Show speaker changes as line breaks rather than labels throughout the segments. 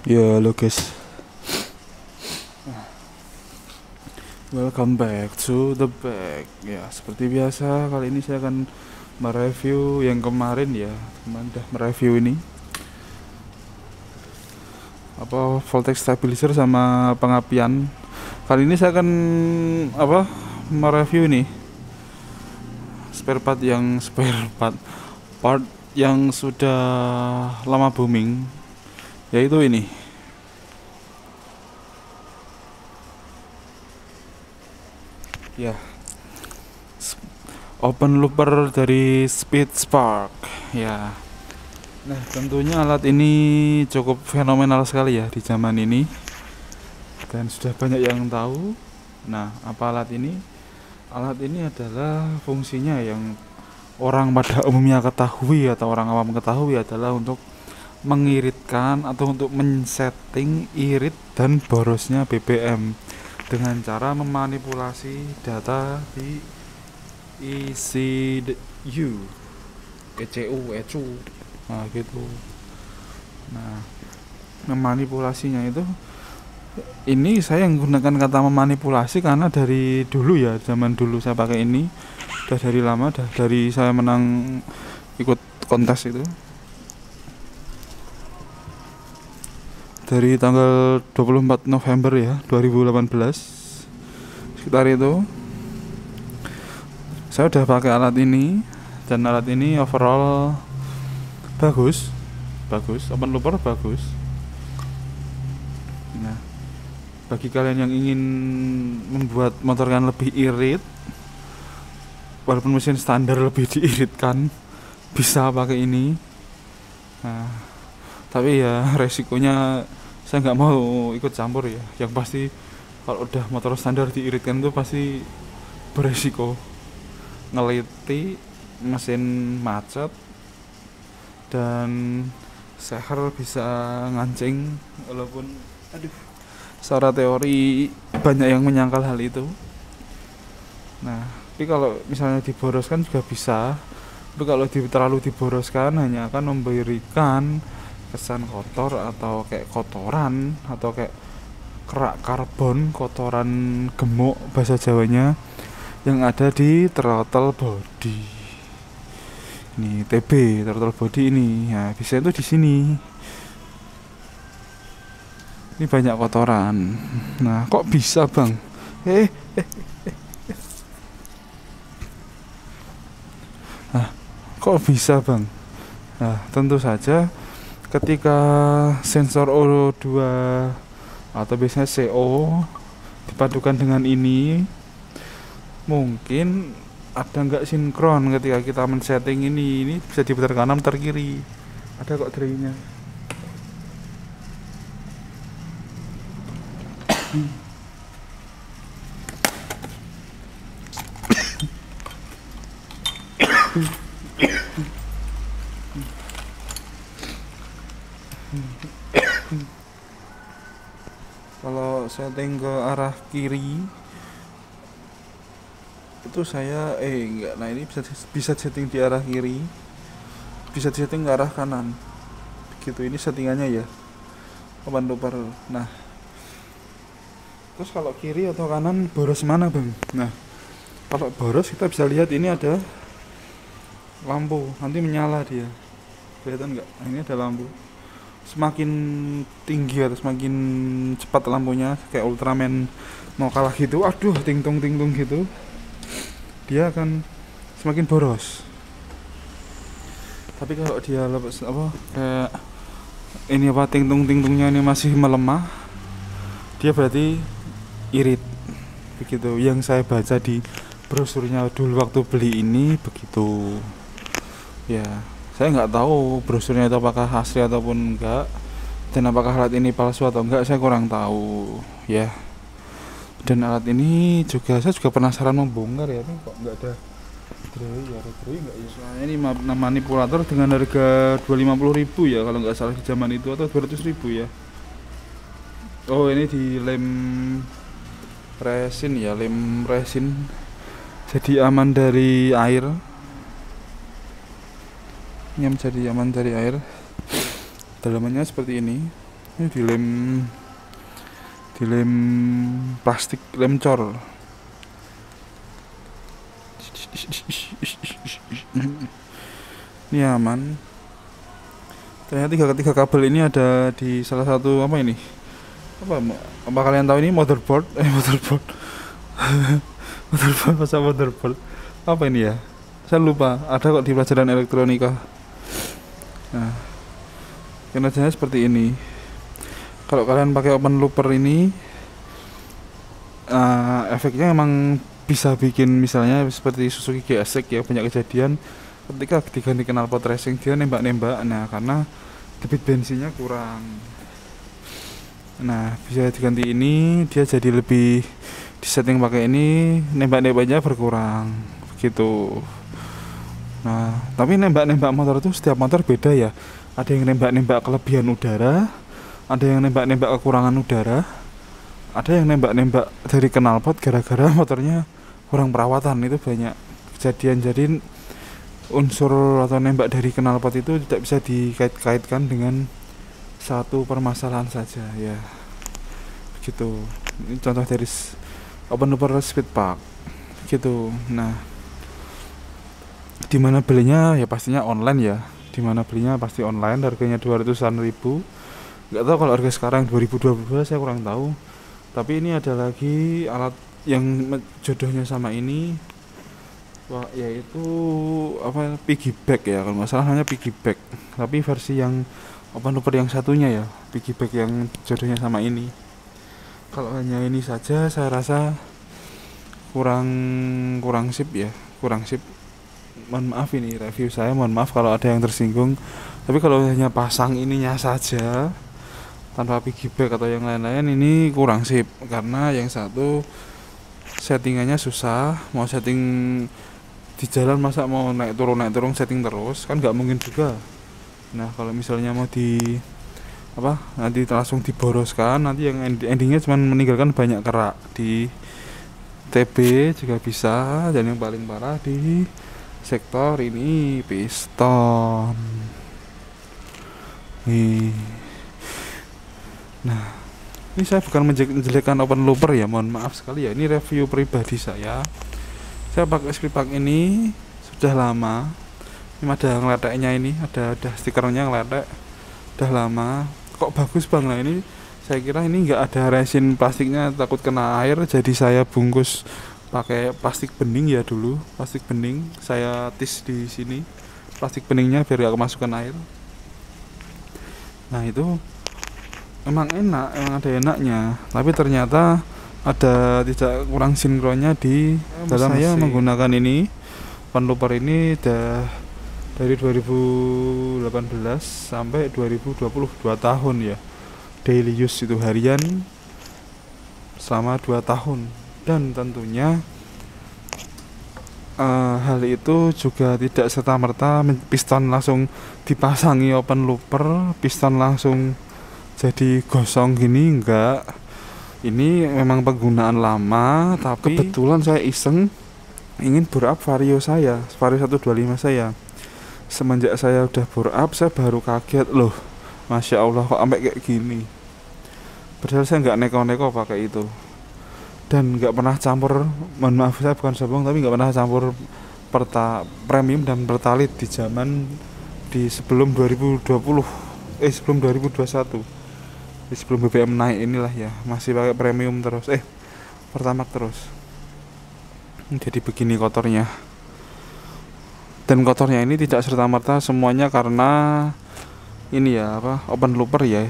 Ya, halo guys. Welcome back to the back. Ya, seperti biasa kali ini saya akan mereview yang kemarin ya. Kemarin udah mereview ini. Voltage stabilizer sama pengapian. Kali ini saya akan mereview ini. Part yang sudah lama booming, yaitu ini. Ya, open looper dari Speedspark ya. Nah, tentunya alat ini cukup fenomenal sekali ya di zaman ini, dan sudah banyak yang tahu. Nah, apa alat ini? Alat ini adalah fungsinya yang orang pada umumnya ketahui atau orang awam ketahui adalah untuk mengiritkan atau untuk men-setting irit dan borosnya BBM dengan cara memanipulasi data di ECU, nah gitu. Nah, memanipulasinya itu, ini saya menggunakan kata memanipulasi karena dari dulu ya, zaman dulu saya pakai ini, udah dari lama, dari saya menang ikut kontes itu. Dari tanggal 24 November ya 2018 sekitar itu saya udah pakai alat ini, dan alat ini overall bagus, open looper bagus. Nah, bagi kalian yang ingin membuat motor kalian lebih irit, walaupun mesin standar lebih diiritkan, bisa pakai ini. Nah, tapi ya resikonya saya nggak mau ikut campur ya. Yang pasti kalau udah motor standar diiritkan itu pasti beresiko ngeliti, mesin macet, dan seher bisa ngancing. Walaupun secara teori banyak yang menyangkal hal itu. Nah, tapi kalau misalnya diboroskan juga bisa. Tapi kalau terlalu diboroskan hanya akan memberikan kesan kotor atau kayak kotoran atau kayak kerak karbon, kotoran gemuk bahasa Jawanya, yang ada di throttle body. Ini TB, throttle body ini. Ya, bisa itu di sini. Ini banyak kotoran. Nah, kok bisa, Bang? Kok bisa, Bang? Nah, tentu saja ketika sensor O2 atau biasanya CO dipadukan dengan ini, mungkin ada nggak sinkron ketika kita men-setting ini bisa diputar kanan, putar kiri. Ada kok drive-nya. Kalau setting ke arah kiri itu saya enggak. Nah, ini bisa setting di arah kiri, bisa setting ke arah kanan. Begitu, ini settingannya ya, open looper. Nah, terus kalau kiri atau kanan boros mana, Bang? Nah, kalau boros kita bisa lihat ini ada lampu, nanti menyala dia. Kelihatan nggak? Nah, ini ada lampu. Semakin tinggi atau semakin cepat lampunya, kayak Ultraman mau kalah gitu, aduh tingtung gitu, dia akan semakin boros. Tapi kalau dia kayak ini tingtungnya ini masih melemah, dia berarti irit. Begitu yang saya baca di brosurnya dulu waktu beli ini, begitu ya. Saya nggak tahu brosurnya itu apakah asli ataupun enggak, dan apakah alat ini palsu atau enggak, saya kurang tahu ya. Dan alat ini juga saya penasaran membongkar ya, ini kok nggak ada drei nggak ya? Soalnya ini manipulator dengan harga 250.000 ya kalau nggak salah di zaman itu, atau 200.000 ya. Oh, ini di lem resin ya, jadi aman dari air. Ini menjadi aman dari air. Dalamannya seperti ini. Ini dilem plastik, lem cor. Ini aman. Ternyata tiga kabel ini ada di salah satu apa ini? Apa kalian tahu ini motherboard? Motherboard. Motherboard. Apa ini ya? Saya lupa. Ada kok di pelajaran elektronika. Nah, kinerjanya seperti ini. Kalau kalian pakai open looper ini, efeknya emang bisa bikin misalnya seperti Suzuki GSX ya, banyak kejadian ketika diganti knalpot racing dia nembak-nembak. Nah, karena debit bensinnya kurang. Nah, bisa diganti ini, dia jadi lebih disetting pakai ini, nembak-nembaknya berkurang begitu. Nah, tapi nembak-nembak motor itu setiap motor beda ya. Ada yang nembak-nembak kelebihan udara, ada yang nembak-nembak kekurangan udara, ada yang nembak-nembak dari knalpot gara-gara motornya kurang perawatan. Itu banyak kejadian. Jadi unsur atau nembak dari knalpot itu tidak bisa dikait-kaitkan dengan satu permasalahan saja ya, begitu. Ini contoh dari open looper speed park gitu. Nah, dimana belinya ya pastinya online ya, dimana belinya pasti online, harganya 200-an ribu. Nggak tahu kalau harga sekarang 2022, saya kurang tahu. Tapi ini ada lagi alat yang jodohnya sama ini, yaitu apa, piggyback ya, kalau nggak salah hanya piggyback, tapi versi yang open looper yang satunya ya, piggyback yang jodohnya sama ini. Kalau hanya ini saja saya rasa kurang sip ya, kurang sip. Mohon maaf, ini review saya, mohon maaf kalau ada yang tersinggung. Tapi kalau hanya pasang ininya saja tanpa piggyback atau yang lain-lain, ini kurang sip. Karena yang satu settingannya susah, mau setting di jalan masa mau naik turun setting terus kan nggak mungkin juga. Nah, kalau misalnya mau nanti langsung diboroskan, nanti yang endingnya cuma meninggalkan banyak kerak di TB juga bisa, dan yang paling parah di sektor ini piston nih. Nah, ini saya bukan menjelekkan open looper ya, mohon maaf sekali ya, ini review pribadi saya. Saya pakai speed park ini sudah lama. Ini ada ngeleteknya, ini ada stikernya ngeletek, udah lama. Kok bagus bang? Nah, ini saya kira ini nggak ada resin plastiknya, takut kena air, jadi saya bungkus pakai plastik bening ya dulu. Plastik bening saya tis di sini, plastik beningnya biar gak kemasukan air. Nah, itu emang enak, emang ada enaknya, tapi ternyata ada tidak kurang sinkronnya di dalam saya menggunakan ini open looper ini dari 2018 sampai 2020, 2 tahun ya, daily use itu harian selama 2 tahun. Dan tentunya hal itu juga tidak serta-merta piston langsung dipasangi open looper, piston langsung jadi gosong gini, enggak. Ini memang penggunaan lama, tapi kebetulan saya iseng ingin bore up Vario 125 saya. Semenjak saya udah bore up, saya baru kaget, loh, Masya Allah kok sampai kayak gini. Padahal saya nggak neko-neko pakai itu, dan nggak pernah campur, mohon maaf saya bukan sombong, tapi nggak pernah campur premium dan pertalit di zaman sebelum 2021, sebelum BBM naik inilah ya, masih pakai premium terus, pertamax terus. Jadi begini kotornya. Dan kotornya ini tidak serta-merta semuanya karena ini ya, open looper ya,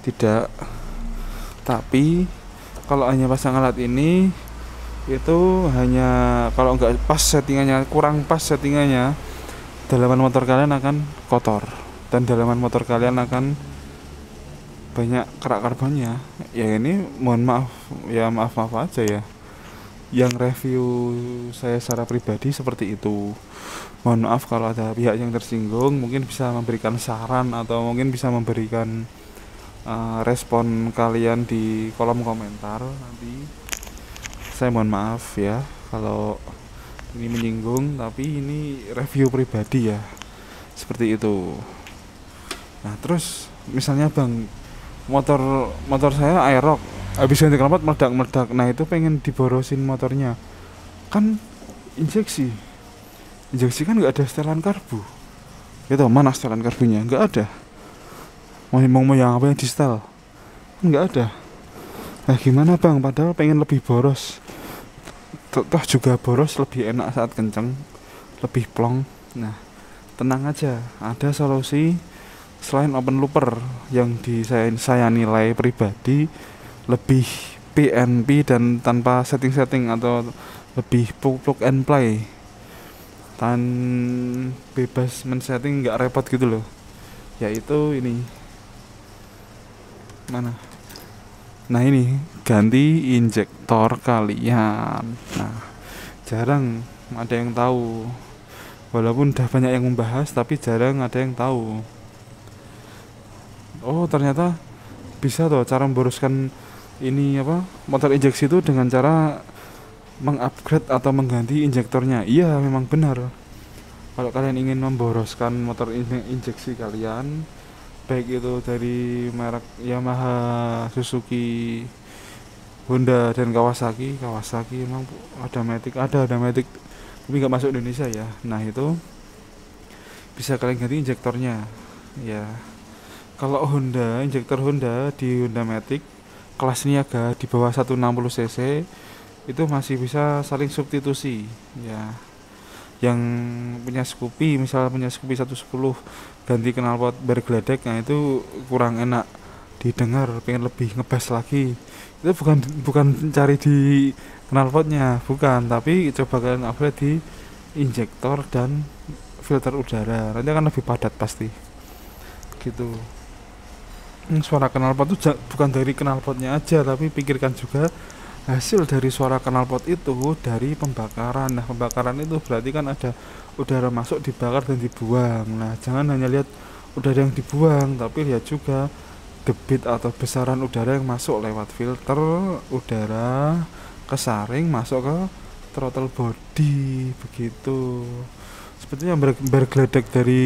tidak. Tapi kalau hanya pasang alat ini, itu hanya kalau nggak pas settingannya, kurang pas settingannya, dalaman motor kalian akan kotor dan dalaman motor kalian akan banyak kerak karbonnya. Ya ini mohon maaf ya, maaf aja ya, yang review saya secara pribadi seperti itu. Mohon maaf kalau ada pihak yang tersinggung, mungkin bisa memberikan saran atau mungkin bisa memberikan respon kalian di kolom komentar nanti. Saya mohon maaf ya kalau ini menyinggung, tapi ini review pribadi ya, seperti itu. Nah, terus misalnya bang, motor motor saya Aerox, habis ganti knalpot meledak-meledak. Nah itu pengen diborosin motornya, kan injeksi injeksi kan nggak ada setelan karbu gitu. Mana setelan karbunya? Nggak ada. Mau yang apa yang di setel kan nggak ada. Nah gimana bang, padahal pengen lebih boros, toh juga boros lebih enak saat kenceng, lebih plong. Nah tenang aja, ada solusi selain open looper yang saya nilai pribadi lebih PNP dan tanpa setting-setting, atau lebih plug and play, tan bebas men-setting, nggak repot gitu loh. Yaitu ini mana? Nah ini ganti injektor kalian. Nah jarang ada yang tahu, walaupun udah banyak yang membahas tapi jarang ada yang tahu. Oh ternyata bisa tuh cara memboroskan ini apa, motor injeksi itu dengan cara mengupgrade atau mengganti injektornya. Iya memang benar. Kalau kalian ingin memboroskan motor injeksi kalian, baik itu dari merek Yamaha, Suzuki, Honda dan Kawasaki emang ada Matic tapi nggak masuk Indonesia ya. Nah itu bisa kalian ganti injektornya ya. Kalau Honda, injektor Honda di Honda Matic kelas niaga di bawah 160 cc itu masih bisa saling substitusi ya. Yang punya Scoopy, misal punya Scoopy 110 ganti knalpot bergeledek, nah itu kurang enak didengar, pengen lebih ngebas lagi, itu bukan cari di knalpotnya, bukan, tapi coba kalian upgrade di injektor dan filter udara, nanti akan lebih padat pasti gitu. Suara knalpot itu bukan dari knalpotnya aja, tapi pikirkan juga hasil dari suara knalpot itu dari pembakaran. Nah pembakaran itu berarti kan ada udara masuk, dibakar dan dibuang. Nah jangan hanya lihat udara yang dibuang, tapi lihat juga debit atau besaran udara yang masuk lewat filter udara kesaring masuk ke throttle body begitu. Sepertinya bergeledek dari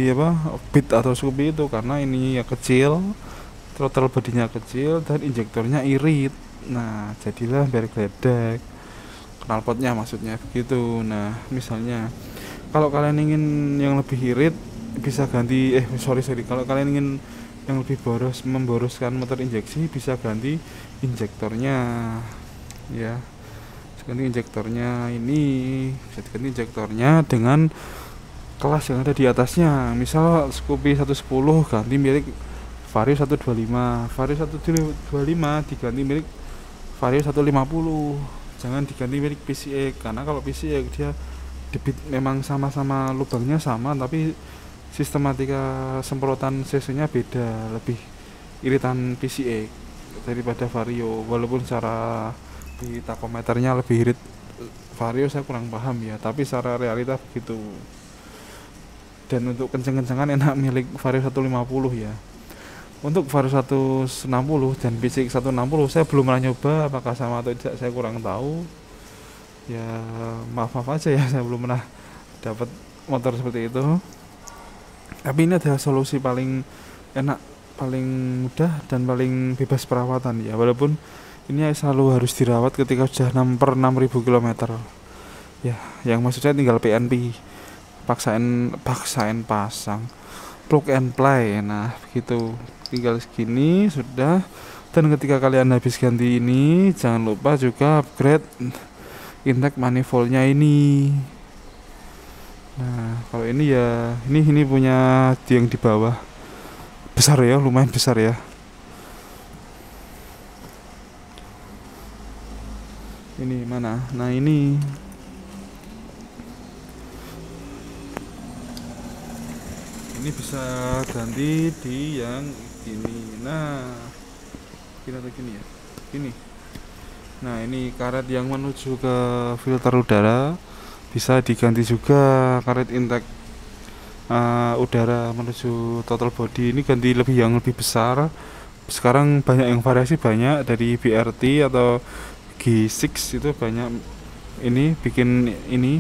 apa bit atau Scoopy itu karena ini ya kecil, throttle bodinya kecil dan injektornya irit. Nah jadilah bergeledek knalpotnya, maksudnya begitu. Nah misalnya kalau kalian ingin yang lebih irit bisa ganti kalau kalian ingin yang lebih memboroskan motor injeksi bisa ganti injektornya ya. Ganti injektornya ini bisa diganti injektornya dengan kelas yang ada di atasnya. Misal Scoopy 110 ganti milik Vario 125, Vario 125 diganti milik Vario 150. Jangan diganti milik PCX, karena kalau PCX dia debit memang sama-sama lubangnya sama, tapi sistematika semprotan CC nya beda, lebih iritan PCX daripada Vario, walaupun secara di takometernya lebih irit Vario, saya kurang paham ya, tapi secara realita begitu. Dan untuk kenceng-kencengan enak milik Vario 150 ya. Untuk Vario 160 dan PCX 160 saya belum pernah nyoba, apakah sama atau tidak saya kurang tahu ya, maaf aja ya, saya belum pernah dapat motor seperti itu. Tapi ini adalah solusi paling enak, paling mudah dan paling bebas perawatan ya, walaupun ini selalu harus dirawat ketika sudah 6/6000 km ya. Yang maksud saya tinggal PNP, paksain pasang plug and play. Nah begitu, tinggal segini sudah. Dan ketika kalian habis ganti ini, jangan lupa juga upgrade intake manifoldnya ini. Nah kalau ini ya, ini punya yang di bawah besar ya, lumayan besar ya. Ini mana? Nah ini bisa ganti di yang ini. Nah gini atau gini ya, ini. Nah ini karet yang menuju ke filter udara bisa diganti juga, karet intake udara menuju throttle body ini ganti yang lebih besar. Sekarang banyak yang variasi, banyak dari BRT atau G6 itu banyak ini bikin ini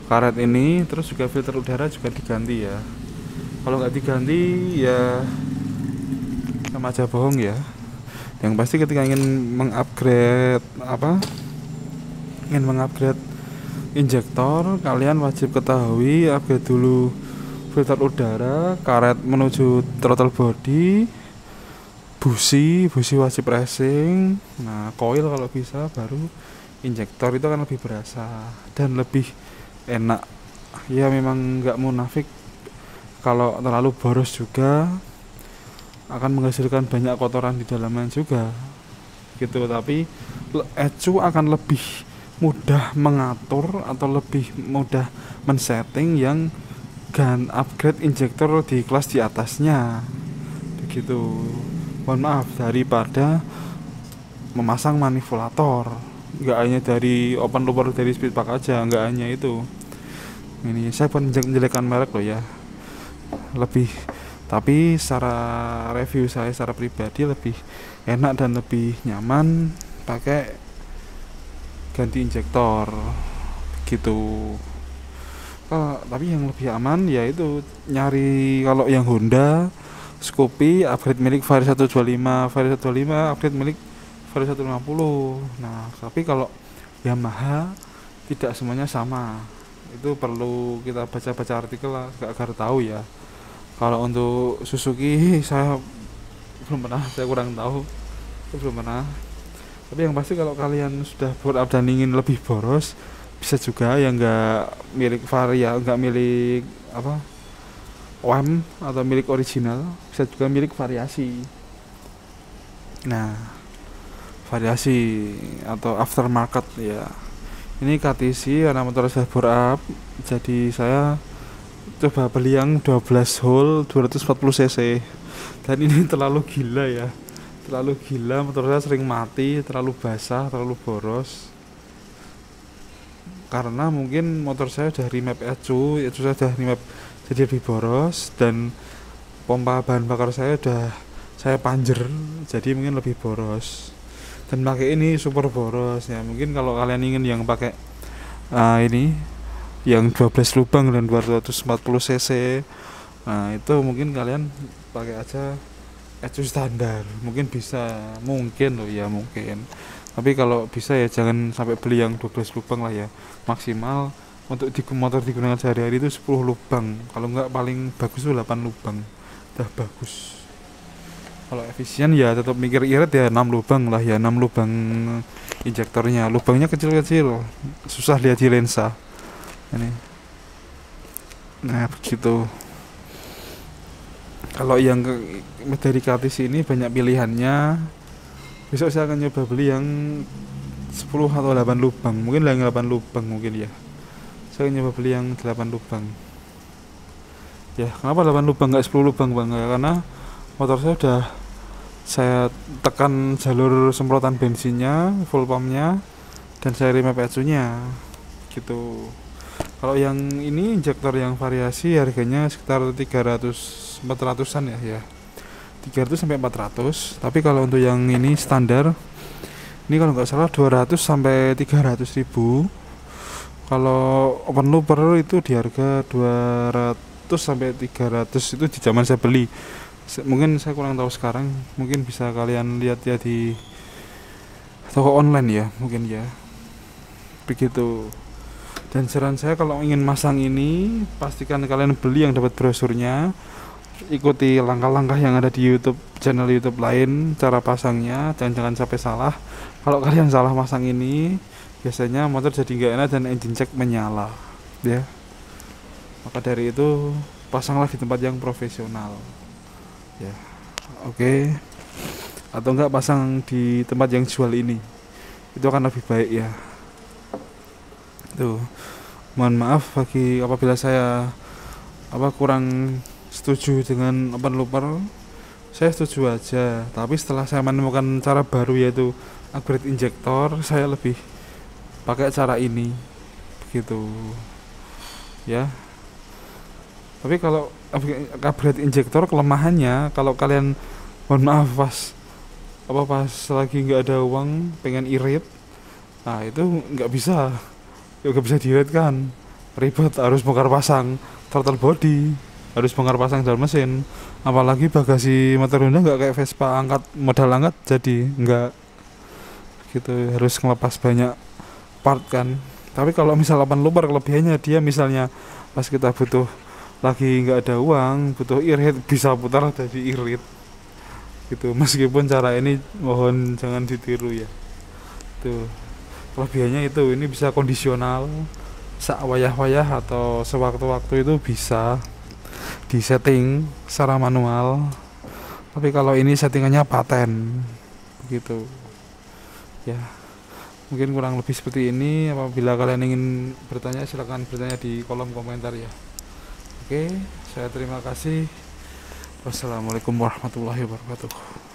karet ini, terus juga filter udara juga diganti ya. Kalau nggak diganti ya sama aja bohong ya. Yang pasti ketika ingin mengupgrade injektor, kalian wajib ketahui upgrade dulu filter udara, karet menuju throttle body, busi wajib racing. Nah, coil kalau bisa, baru injektor. Itu akan lebih berasa dan lebih enak. Ya memang nggak munafik, kalau terlalu boros juga akan menghasilkan banyak kotoran di dalamnya juga gitu. Tapi ECU akan lebih mudah mengatur atau lebih mudah men-setting yang upgrade injektor di kelas di atasnya begitu. Mohon maaf, daripada memasang manipulator, nggak hanya dari open looper dari Speedpak aja, nggak hanya itu. Ini saya pun menjelekkan merek loh ya, lebih, tapi secara review saya secara pribadi lebih enak dan lebih nyaman pakai ganti injektor gitu. Tapi yang lebih aman yaitu nyari, kalau yang Honda Scoopy upgrade milik Vario 125, Vario 125 upgrade milik Vario 150. Nah, tapi kalau Yamaha tidak semuanya sama. Itu perlu kita baca-baca artikel lah agar tahu ya. Kalau untuk Suzuki saya belum pernah, saya kurang tahu, saya belum pernah. Tapi yang pasti kalau kalian sudah board up dan ingin lebih boros, bisa juga yang nggak milik Varia, nggak milik OEM atau milik original, bisa juga milik variasi. Nah, variasi atau aftermarket ya. Ini KTC karena motor saya bore up, jadi saya coba beli yang 12 hole 240 cc. Dan ini terlalu gila ya, terlalu gila. Motor saya sering mati, terlalu basah, terlalu boros. Karena mungkin motor saya udah remap ECU saya udah remap jadi lebih boros, dan pompa bahan bakar saya udah saya panjer, jadi mungkin lebih boros. Dan pakai ini super boros ya. Mungkin kalau kalian ingin yang pakai ini yang 12 lubang dan 240 cc, nah itu mungkin kalian pakai aja ECU standar, mungkin bisa, mungkin loh ya, mungkin. Tapi kalau bisa ya jangan sampai beli yang 12 lubang lah ya. Maksimal untuk motor digunakan sehari-hari itu 10 lubang, kalau enggak paling bagus itu 8 lubang, udah bagus. Kalau efisien ya tetap mikir irit ya 6 lubang lah ya, 6 lubang injektornya. Lubangnya kecil-kecil, susah lihat di lensa ini. Nah begitu. Kalau yang dari KTC ini banyak pilihannya. Besok saya akan nyoba beli yang 10 atau 8 lubang, mungkin yang 8 lubang mungkin ya. Saya nyoba beli yang 8 lubang. Ya, kenapa 8 lubang enggak 10 lubang Bang? Ya, karena motor saya udah saya tekan jalur semprotan bensinnya, full pumpnya, dan saya remap ECU-nya gitu. Kalau yang ini injektor yang variasi harganya sekitar 300-400an ya. 300 sampai 400. Tapi kalau untuk yang ini standar, ini kalau nggak salah 200 sampai 300 ribu. Kalau open looper itu di harga 200 sampai 300, itu di zaman saya beli. Mungkin saya kurang tahu sekarang, mungkin bisa kalian lihat ya di toko online ya, mungkin ya. Begitu. Dan saran saya kalau ingin masang ini, pastikan kalian beli yang dapat brosurnya. Ikuti langkah-langkah yang ada di channel YouTube lain, cara pasangnya, dan jangan sampai salah. Kalau kalian salah masang ini, biasanya motor jadi nggak enak dan engine check menyala ya. Maka dari itu pasanglah di tempat yang profesional ya. Oke. Atau enggak pasang di tempat yang jual ini, itu akan lebih baik ya. Tuh, mohon maaf bagi apabila saya kurang setuju dengan open looper. Saya setuju aja, tapi setelah saya menemukan cara baru yaitu upgrade injektor, saya lebih pakai cara ini begitu ya. Tapi kalau upgrade injektor, kelemahannya kalau kalian, mohon maaf, pas lagi nggak ada uang pengen irit, nah itu nggak bisa diirit kan, ribet, harus bongkar pasang throttle body harus bongkar pasang dalam mesin. Apalagi bagasi motor Honda nggak kayak Vespa angkat, modal angkat jadi nggak gitu, harus ngelepas banyak part kan. Tapi kalau misal 80 bar kelebihannya, dia misalnya pas kita butuh lagi nggak ada uang, butuh irit, bisa putar jadi irit gitu. Meskipun cara ini mohon jangan ditiru ya. Tuh kelebihannya itu, ini bisa kondisional sak wayah-wayah atau sewaktu-waktu itu bisa disetting secara manual. Tapi kalau ini settingannya paten begitu ya. Mungkin kurang lebih seperti ini. Apabila kalian ingin bertanya, silahkan bertanya di kolom komentar ya. Oke, saya terima kasih. Wassalamualaikum warahmatullahi wabarakatuh.